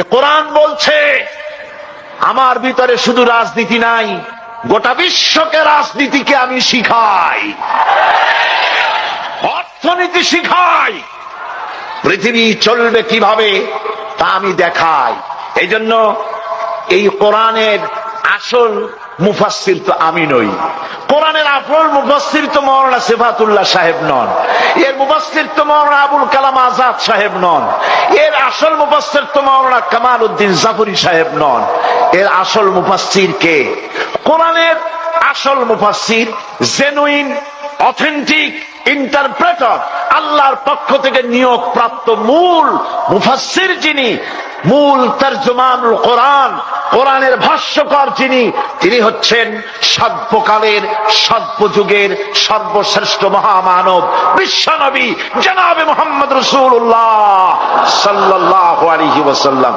এ কোরআন বলছে আমার ভিতরে শুধু রাজনীতি নাই, গোটা বিশ্বকে রাজনীতিকে আমি শিখাই, অর্থনীতি শিখাই, পৃথিবী চলবে কিভাবে তা আমি দেখাই। এই জন্য এই কোরআনের আসল মুফাসসির তো আমি নই, কোরআনের আসল মুফাসসির তো মাওলানা সিফাতুল্লাহ সাহেব নন, এর মুফাসসির তো মাওলানা আবুল কালাম আজাদ সাহেব নন, এর আসল মুফাসসির তো মাওলানা কামাল উদ্দিন জাফরি সাহেব নন। এর আসল মুফাসসির কে? কোরআনের আসল মুফাসসির, জেনুইন অথেন্টিক ইন্টারপ্রেটার, আল্লাহর পক্ষ থেকে নিয়োগ প্রাপ্ত মূল মুফাসসির যিনি, মূল তরজমানুল কোরআন, কোরআনের ভাষ্যকার যিনি, তিনি হচ্ছেন সর্বকালের সর্বযুগের সর্বশ্রেষ্ঠ মহামানব বিশ্বনবী জনাবে মুহাম্মদ রাসূলুল্লাহ সাল্লাল্লাহু আলাইহি ওয়াসাল্লাম।